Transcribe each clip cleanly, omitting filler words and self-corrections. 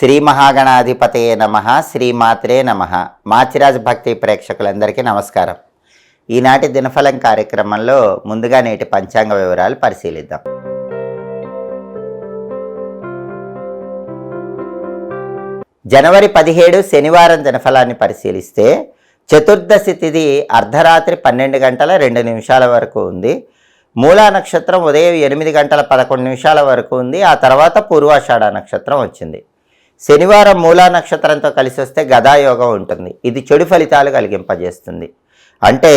శ్రీ మహాగణాధిపతయే నమః, శ్రీమాత్రే నమః. మాచిరాజ్ భక్తి ప్రేక్షకులందరికీ నమస్కారం. ఈనాటి దినఫలం కార్యక్రమంలో ముందుగా నేటి పంచాంగ వివరాలు పరిశీలిద్దాం. జనవరి 17 శనివారం దినఫలాన్ని పరిశీలిస్తే చతుర్దశి తిథి అర్ధరాత్రి 12 గంటల 2 నిమిషాల వరకు ఉంది. మూలా నక్షత్రం ఉదయం 8 గంటల 11 నిమిషాల వరకు ఉంది. ఆ తర్వాత పూర్వాషాఢ నక్షత్రం వచ్చింది. శనివారం మూలా నక్షత్రంతో కలిసి వస్తే గదాయోగం ఉంటుంది. ఇది చెడు ఫలితాలు కలిగింపజేస్తుంది. అంటే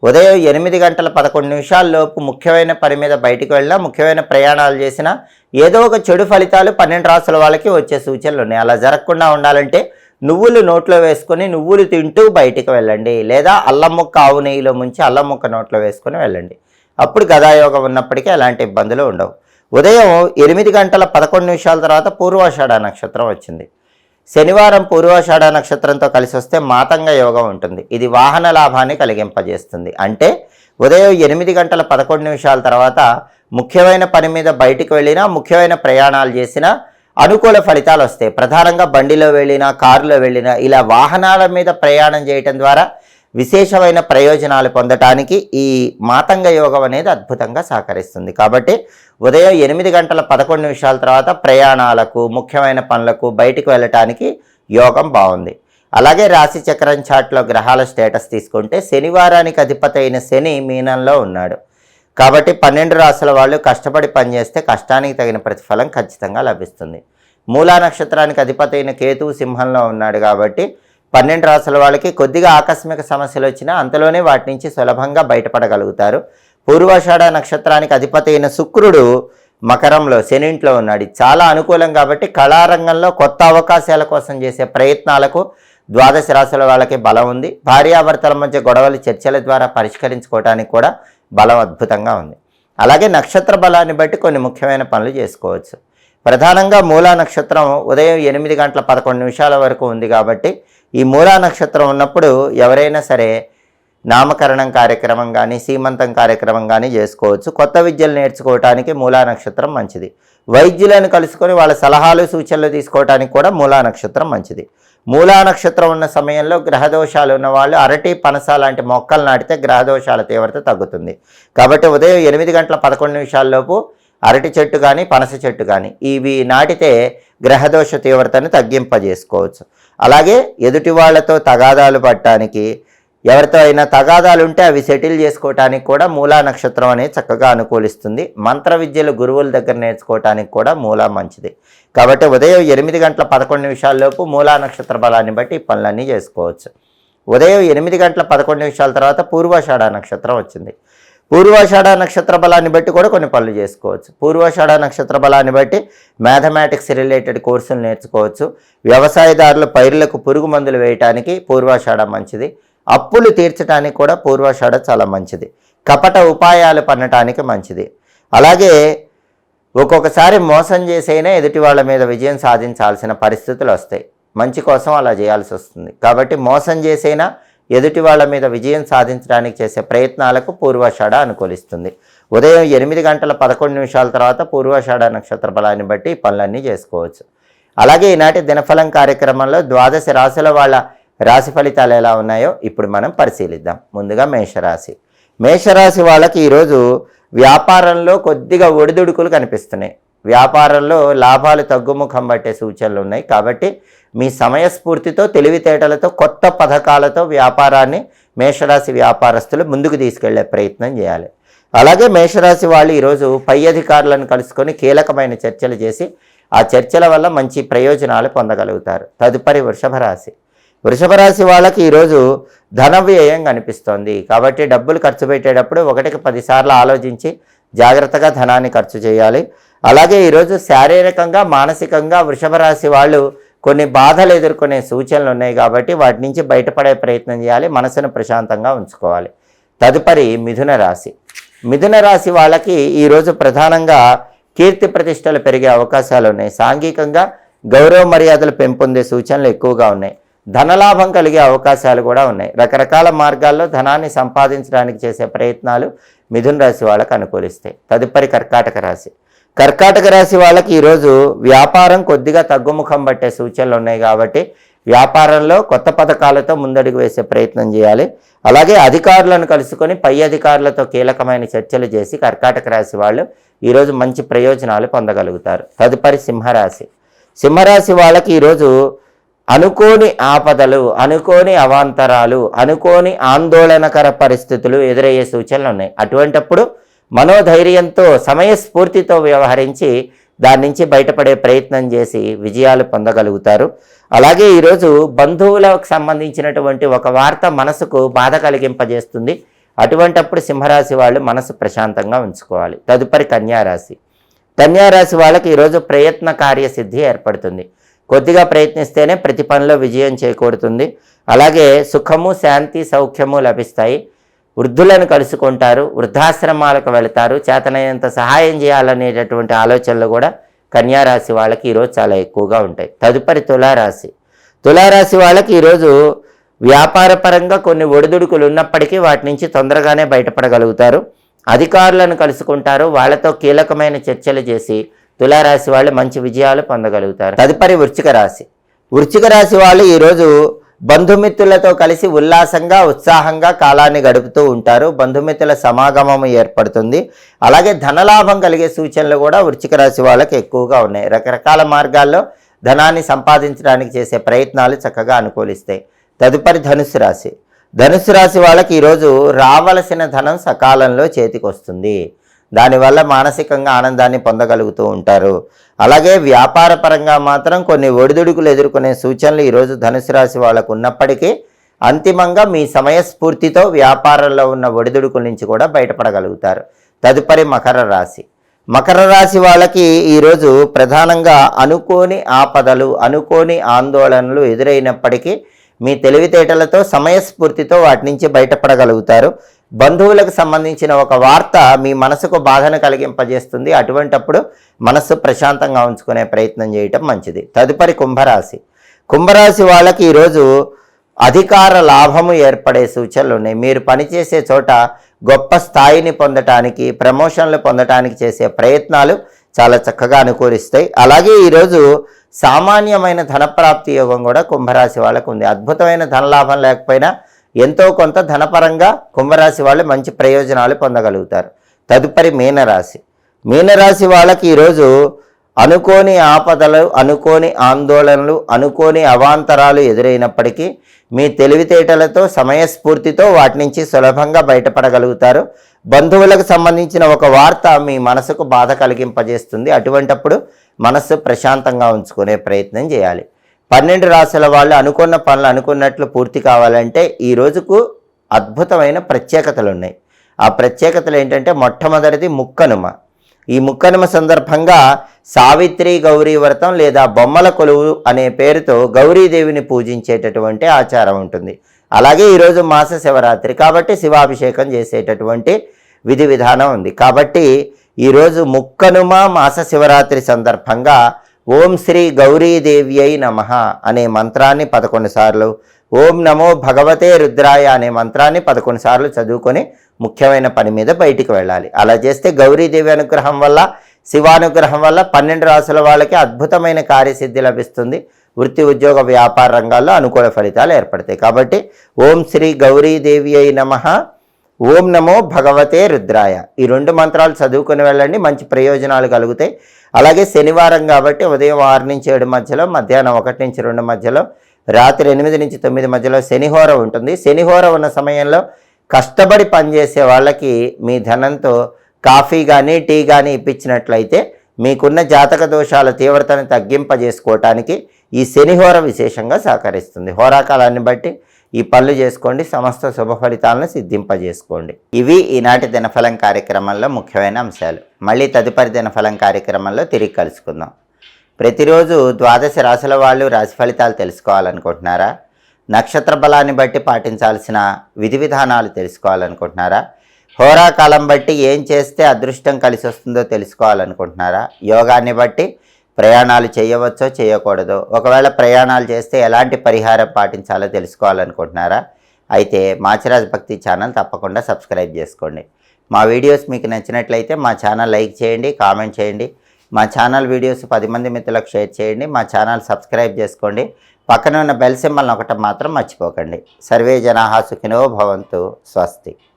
ఉదయం 8 గంటల 11 నిమిషాల్లోపు ముఖ్యమైన పని మీద బయటికి వెళ్ళినా, ముఖ్యమైన ప్రయాణాలు చేసినా ఏదో ఒక చెడు ఫలితాలు 12 రాసుల వాళ్ళకి వచ్చే సూచనలు ఉన్నాయి. అలా జరగకుండా ఉండాలంటే నువ్వులు నోట్లో వేసుకొని నువ్వులు తింటూ బయటికి వెళ్ళండి, లేదా అల్లం ముక్క ఆవు నెయ్యిలో ముంచి అల్లం ముక్క నోట్లో వేసుకొని వెళ్ళండి. అప్పుడు గదాయోగం ఉన్నప్పటికీ ఎలాంటి ఇబ్బందులు ఉండవు. ఉదయం 8 గంటల 11 నిమిషాల తర్వాత పూర్వాషాఢ నక్షత్రం వచ్చింది. శనివారం పూర్వాషాఢ నక్షత్రంతో కలిసి వస్తే మాతంగ యోగం ఉంటుంది. ఇది వాహన లాభాన్ని కలిగింపజేస్తుంది. అంటే ఉదయం 8 గంటల 11 నిమిషాల తర్వాత ముఖ్యమైన పని మీద బయటికి వెళ్ళినా, ముఖ్యమైన ప్రయాణాలు చేసినా అనుకూల ఫలితాలు వస్తాయి. ప్రధానంగా బండిలో వెళ్ళినా, కారులో వెళ్ళినా ఇలా వాహనాల మీద ప్రయాణం చేయటం ద్వారా విశేషమైన ప్రయోజనాలు పొందటానికి ఈ మాతంగ యోగం అనేది అద్భుతంగా సహకరిస్తుంది. కాబట్టి ఉదయం 8 గంటల 11 నిమిషాల తర్వాత ప్రయాణాలకు, ముఖ్యమైన పనులకు బయటికి వెళ్ళటానికి యోగం బాగుంది. అలాగే రాశి చక్రం చాట్లో గ్రహాల స్టేటస్ తీసుకుంటే శనివారానికి అధిపతి అయిన శని మీనంలో ఉన్నాడు. కాబట్టి 12 రాశుల వాళ్ళు కష్టపడి పనిచేస్తే కష్టానికి తగిన ప్రతిఫలం ఖచ్చితంగా లభిస్తుంది. మూలా నక్షత్రానికి అధిపతి అయిన కేతువు సింహంలో ఉన్నాడు. కాబట్టి 12 రాశుల వాళ్ళకి కొద్దిగా ఆకస్మిక సమస్యలు వచ్చినా అంతలోనే వాటి నుంచి సులభంగా బయటపడగలుగుతారు. పూర్వాషాఢ నక్షత్రానికి అధిపతి అయిన శుక్రుడు మకరంలో శనింట్లో ఉన్నాడు. చాలా అనుకూలం. కాబట్టి కళారంగంలో కొత్త అవకాశాల కోసం చేసే ప్రయత్నాలకు ద్వాదశ రాశుల వాళ్ళకి బలం ఉంది. భార్యాభర్తల మధ్య గొడవలు చర్చల ద్వారా పరిష్కరించుకోవడానికి కూడా బలం అద్భుతంగా ఉంది. అలాగే నక్షత్ర బలాన్ని బట్టి కొన్ని ముఖ్యమైన పనులు చేసుకోవచ్చు. ప్రధానంగా మూలా నక్షత్రం ఉదయం 8 గంటల 11 నిమిషాల వరకు ఉంది. కాబట్టి ఈ మూలా నక్షత్రం ఉన్నప్పుడు ఎవరైనా సరే నామకరణం కార్యక్రమం కానీ, సీమంతం కార్యక్రమం కానీ చేసుకోవచ్చు. కొత్త విద్యలు నేర్చుకోవటానికి మూలా నక్షత్రం మంచిది. వైద్యులను కలుసుకొని వాళ్ళ సలహాలు సూచనలు తీసుకోవటానికి కూడా మూలా నక్షత్రం మంచిది. మూలా నక్షత్రం ఉన్న సమయంలో గ్రహదోషాలు ఉన్న వాళ్ళు అరటి, పనస లాంటి మొక్కలు నాటితే గ్రహదోషాల తీవ్రత తగ్గుతుంది. కాబట్టి ఉదయం 8 గంటల 11 నిమిషాల్లోపు అరటి చెట్టు కానీ, పనస చెట్టు కానీ ఇవి నాటితే గ్రహదోష తీవ్రతను తగ్గింపజేసుకోవచ్చు. అలాగే ఎదుటి వాళ్లతో తగాదాలు పడటానికి, ఎవరితో అయినా తగాదాలు ఉంటే అవి సెటిల్ చేసుకోవటానికి కూడా మూలా నక్షత్రం అనేది చక్కగా అనుకూలిస్తుంది. మంత్ర విద్యలు గురువుల దగ్గర నేర్చుకోవటానికి కూడా మూలా మంచిది. కాబట్టి ఉదయం 8 గంటల 11 నిమిషాల్లోపు మూలా నక్షత్ర బలాన్ని బట్టి ఈ పనులన్నీ చేసుకోవచ్చు. ఉదయం 8 గంటల 11 నిమిషాల తర్వాత పూర్వాషాఢ నక్షత్రం వచ్చింది. పూర్వాషాఢ నక్షత్ర బలాన్ని బట్టి కూడా కొన్ని పనులు చేసుకోవచ్చు. పూర్వాషాఢ నక్షత్ర బలాన్ని బట్టి మ్యాథమెటిక్స్ రిలేటెడ్ కోర్సులు నేర్చుకోవచ్చు. వ్యవసాయదారులు పైర్లకు పురుగు మందులు వేయటానికి పూర్వాషాఢ మంచిది. అప్పులు తీర్చడానికి కూడా పూర్వాషాఢ చాలా మంచిది. కపట ఉపాయాలు పన్నటానికి మంచిది. అలాగే ఒక్కొక్కసారి మోసం చేసైనా ఎదుటి వాళ్ళ మీద విజయం సాధించాల్సిన పరిస్థితులు వస్తాయి. మంచి కోసం అలా చేయాల్సి వస్తుంది. కాబట్టి మోసం చేసైనా ఎదుటి వాళ్ళ మీద విజయం సాధించడానికి చేసే ప్రయత్నాలకు పూర్వాషాఢ అనుకూలిస్తుంది. ఉదయం 8 గంటల 11 నిమిషాల తర్వాత పూర్వాషాఢ నక్షత్ర బలాన్ని బట్టి పనులన్నీ చేసుకోవచ్చు. అలాగే ఈనాటి దినఫలం కార్యక్రమంలో ద్వాదశ రాశుల వాళ్ళ రాశి ఫలితాలు ఎలా ఉన్నాయో ఇప్పుడు మనం పరిశీలిద్దాం. ముందుగా మేషరాశి. మేషరాశి వాళ్ళకి ఈరోజు వ్యాపారంలో కొద్దిగా ఒడిదుడుకులు కనిపిస్తున్నాయి. వ్యాపారంలో లాభాలు తగ్గుముఖం పట్టే సూచనలు ఉన్నాయి. కాబట్టి మీ సమయస్ఫూర్తితో, తెలివితేటలతో, కొత్త పథకాలతో వ్యాపారాన్ని మేషరాశి వ్యాపారస్తులు ముందుకు తీసుకెళ్లే ప్రయత్నం చేయాలి. అలాగే మేషరాశి వాళ్ళు ఈరోజు పై అధికారులను కలుసుకొని కీలకమైన చర్చలు చేసి ఆ చర్చల వల్ల మంచి ప్రయోజనాలు పొందగలుగుతారు. తదుపరి వృషభ రాశి. వృషభ రాశి వాళ్ళకి ఈరోజు ధన వ్యయం కనిపిస్తోంది. కాబట్టి డబ్బులు ఖర్చు పెట్టేటప్పుడు 1కి 10 సార్లు ఆలోచించి జాగ్రత్తగా ధనాన్ని ఖర్చు చేయాలి. అలాగే ఈరోజు శారీరకంగా, మానసికంగా వృషభ రాశి వాళ్ళు కొన్ని బాధలు ఎదుర్కొనే సూచనలు ఉన్నాయి. కాబట్టి వాటి నుంచి బయటపడే ప్రయత్నం చేయాలి. మనసును ప్రశాంతంగా ఉంచుకోవాలి. తదుపరి మిథున రాశి. మిథున రాశి వాళ్ళకి ఈరోజు ప్రధానంగా కీర్తి ప్రతిష్టలు పెరిగే అవకాశాలు ఉన్నాయి. సాంఘికంగా గౌరవ మర్యాదలు పెంపొందే సూచనలు ఎక్కువగా ఉన్నాయి. ధనలాభం కలిగే అవకాశాలు కూడా ఉన్నాయి. రకరకాల మార్గాల్లో ధనాన్ని సంపాదించడానికి చేసే ప్రయత్నాలు మిథున రాశి వాళ్ళకు అనుకూలిస్తాయి. తదుపరి కర్కాటక రాశి. కర్కాటక రాశి వాళ్ళకి ఈరోజు వ్యాపారం కొద్దిగా తగ్గుముఖం పట్టే సూచనలు ఉన్నాయి కాబట్టి వ్యాపారంలో కొత్త పథకాలతో ముందడుగు వేసే ప్రయత్నం చేయాలి. అలాగే అధికారులను కలుసుకొని పై అధికారులతో కీలకమైన చర్చలు చేసి కర్కాటక రాశి వాళ్ళు ఈరోజు మంచి ప్రయోజనాలు పొందగలుగుతారు. తదుపరి సింహరాశి. సింహరాశి వాళ్ళకి ఈరోజు అనుకోని ఆపదలు, అనుకోని అవాంతరాలు, అనుకోని ఆందోళనకర పరిస్థితులు ఎదురయ్యే సూచనలు ఉన్నాయి. అటువంటప్పుడు మనోధైర్యంతో సమయస్ఫూర్తితో వ్యవహరించి దాని నుంచి బయటపడే ప్రయత్నం చేసి విజయాలు పొందగలుగుతారు. అలాగే ఈరోజు బంధువులకు సంబంధించినటువంటి ఒక వార్త మనసుకు బాధ కలిగింపజేస్తుంది. అటువంటప్పుడు సింహరాశి వాళ్ళు మనసు ప్రశాంతంగా ఉంచుకోవాలి. తదుపరి కన్యారాశి. కన్యారాశి వాళ్ళకి ఈరోజు ప్రయత్న కార్యసిద్ధి ఏర్పడుతుంది. కొద్దిగా ప్రయత్నిస్తేనే ప్రతి పనిలో విజయం చేకూరుతుంది. అలాగే సుఖము, శాంతి, సౌఖ్యము లభిస్తాయి. వృద్ధులను కలుసుకుంటారు, వృద్ధాశ్రమాలకు వెళతారు, చేతనైనంత సహాయం చేయాలనేటటువంటి ఆలోచనలు కూడా కన్యారాశి వాళ్ళకి ఈరోజు చాలా ఎక్కువగా ఉంటాయి. తదుపరి తులారాశి. తులారాశి వాళ్ళకి ఈరోజు వ్యాపారపరంగా కొన్ని ఒడిదుడుకులు ఉన్నప్పటికీ వాటి నుంచి తొందరగానే బయటపడగలుగుతారు. అధికారులను కలుసుకుంటారు, వాళ్ళతో కీలకమైన చర్చలు చేసి తులారాశి వాళ్ళు మంచి విజయాలు పొందగలుగుతారు. తదుపరి వృశ్చిక రాశి. వృశ్చిక రాశి వాళ్ళు ఈరోజు బంధుమిత్రులతో కలిసి ఉల్లాసంగా, ఉత్సాహంగా కాలాన్ని గడుపుతూ ఉంటారు. బంధుమిత్రుల సమాగమం ఏర్పడుతుంది. అలాగే ధనలాభం కలిగే సూచనలు కూడా వృశ్చిక రాశి వాళ్ళకి ఎక్కువగా ఉన్నాయి. రకరకాల మార్గాల్లో ధనాన్ని సంపాదించడానికి చేసే ప్రయత్నాలు చక్కగా అనుకూలిస్తాయి. తదుపరి ధనుస్సు రాశి. ధనుస్సు రాశి వాళ్ళకి ఈరోజు రావలసిన ధనం సకాలంలో చేతికి వస్తుంది. దానివల్ల మానసికంగా ఆనందాన్ని పొందగలుగుతూ ఉంటారు. అలాగే వ్యాపార పరంగా మాత్రం కొన్ని ఒడిదుడుకులు ఎదుర్కొనే సూచనలు ఈరోజు ధనుసు రాశి వాళ్ళకు ఉన్నప్పటికీ అంతిమంగా మీ సమయస్ఫూర్తితో వ్యాపారంలో ఉన్న ఒడిదుడుకుల నుంచి కూడా బయటపడగలుగుతారు. తదుపరి మకర రాశి. మకర రాశి వాళ్ళకి ఈరోజు ప్రధానంగా అనుకోని ఆపదలు, అనుకోని ఆందోళనలు ఎదురైనప్పటికీ మీ తెలివితేటలతో సమయస్ఫూర్తితో వాటి నుంచి బయటపడగలుగుతారు. బంధువులకు సంబంధించిన ఒక వార్త మీ మనసుకు బాధను కలిగింపజేస్తుంది. అటువంటప్పుడు మనస్సు ప్రశాంతంగా ఉంచుకునే ప్రయత్నం చేయటం మంచిది. తదుపరి కుంభరాశి. కుంభరాశి వాళ్ళకి ఈరోజు అధికార లాభము ఏర్పడే సూచనలు ఉన్నాయి. మీరు పనిచేసే చోట గొప్ప స్థాయిని పొందటానికి, ప్రమోషన్లు పొందటానికి చేసే ప్రయత్నాలు చాలా చక్కగా అనుకూలిస్తాయి. అలాగే ఈరోజు సామాన్యమైన ధనప్రాప్తి యోగం కూడా కుంభరాశి వాళ్ళకు ఉంది. అద్భుతమైన ధనలాభం లేకపోయినా ఎంతో కొంత ధనపరంగా కుంభరాశి వాళ్ళు మంచి ప్రయోజనాలు పొందగలుగుతారు. తదుపరి మీనరాశి. మీనరాశి వాళ్ళకి ఈరోజు అనుకోని ఆపదలు, అనుకోని ఆందోళనలు, అనుకోని అవాంతరాలు ఎదురైనప్పటికీ మీ తెలివితేటలతో సమయస్ఫూర్తితో వాటి నుంచి సులభంగా బయటపడగలుగుతారు. బంధువులకు సంబంధించిన ఒక వార్త మీ మనసుకు బాధ కలిగింపజేస్తుంది. అటువంటప్పుడు మనస్సు ప్రశాంతంగా ఉంచుకునే ప్రయత్నం చేయాలి. 12 రాశుల వాళ్ళు అనుకున్న పనులు అనుకున్నట్లు పూర్తి కావాలంటే ఈ రోజుకు అద్భుతమైన ప్రత్యేకతలు ఉన్నాయి. ఆ ప్రత్యేకతలు ఏంటంటే మొట్టమొదటిది ముక్కనుమ. ఈ ముక్కనుమ సందర్భంగా సావిత్రి గౌరీ వ్రతం లేదా బొమ్మల కొలువు అనే పేరుతో గౌరీదేవిని పూజించేటటువంటి ఆచారం ఉంటుంది. అలాగే ఈరోజు మాస శివరాత్రి కాబట్టి శివాభిషేకం చేసేటటువంటి విధి విధానం ఉంది. కాబట్టి ఈరోజు ముక్కనుమ మాస శివరాత్రి సందర్భంగా ఓం శ్రీ గౌరీదేవ్యై నమః అనే మంత్రాన్ని 11 సార్లు, ఓం నమో భగవతే రుద్రాయ అనే మంత్రాన్ని 11 సార్లు చదువుకొని ముఖ్యమైన పని మీద బయటికి వెళ్ళాలి. అలా చేస్తే గౌరీదేవి అనుగ్రహం వల్ల, శివానుగ్రహం వల్ల 12 రాశుల వాళ్ళకి అద్భుతమైన కార్యసిద్ధి లభిస్తుంది. వృత్తి, ఉద్యోగ, వ్యాపార రంగాల్లో అనుకూల ఫలితాలు ఏర్పడతాయి. కాబట్టి ఓం శ్రీ గౌరీదేవ్యై నమః, ఓం నమో భగవతే రుద్రాయ ఈ 2 మంత్రాలు చదువుకుని వెళ్ళండి. మంచి ప్రయోజనాలు కలుగుతాయి. అలాగే శనివారం కాబట్టి ఉదయం 6 నుంచి 7 మధ్యలో, మధ్యాహ్నం 1 నుంచి 2 మధ్యలో, రాత్రి 8 నుంచి 9 మధ్యలో శనిహోర ఉంటుంది. శనిహోర ఉన్న సమయంలో కష్టపడి పనిచేసే వాళ్ళకి మీ ధనంతో కాఫీ కానీ టీ కానీ ఇప్పించినట్లయితే మీకున్న జాతక దోషాల తీవ్రతను తగ్గింపజేసుకోవటానికి ఈ శనిహోర విశేషంగా సహకరిస్తుంది. హోరాకాలాన్ని బట్టి ఈ పనులు చేసుకోండి. సమస్త శుభ ఫలితాలను సిద్ధింపజేసుకోండి. ఇవి ఈనాటి దినఫలం కార్యక్రమంలో ముఖ్యమైన అంశాలు. మళ్ళీ తదుపరి దినఫలం కార్యక్రమంలో తిరిగి కలుసుకుందాం. ప్రతిరోజు 12 రాశుల వాళ్ళు రాశి ఫలితాలు తెలుసుకోవాలనుకుంటున్నారా? నక్షత్ర బలాన్ని బట్టి పాటించాల్సిన విధి విధానాలు తెలుసుకోవాలనుకుంటున్నారా? హోరాకాలం బట్టి ఏం చేస్తే అదృష్టం కలిసి వస్తుందో తెలుసుకోవాలనుకుంటున్నారా? యోగాన్ని బట్టి ప్రయాణాలు చేయవచ్చో చేయకూడదో, ఒకవేళ ప్రయాణాలు చేస్తే ఎలాంటి పరిహారం పాటించాలో తెలుసుకోవాలనుకుంటున్నారా? అయితే మాచిరాజ్ భక్తి ఛానల్ తప్పకుండా సబ్స్క్రైబ్ చేసుకోండి. మా వీడియోస్ మీకు నచ్చినట్లయితే మా ఛానల్ లైక్ చేయండి, కామెంట్ చేయండి. మా ఛానల్ వీడియోస్ 10 మంది మిత్రులకు షేర్ చేయండి. మా ఛానల్ సబ్స్క్రైబ్ చేసుకోండి. పక్కన ఉన్న బెల్ సింబల్ నొక్కటం మాత్రం మర్చిపోకండి. సర్వే జనాః సుఖినో భవంతు. స్వస్తి.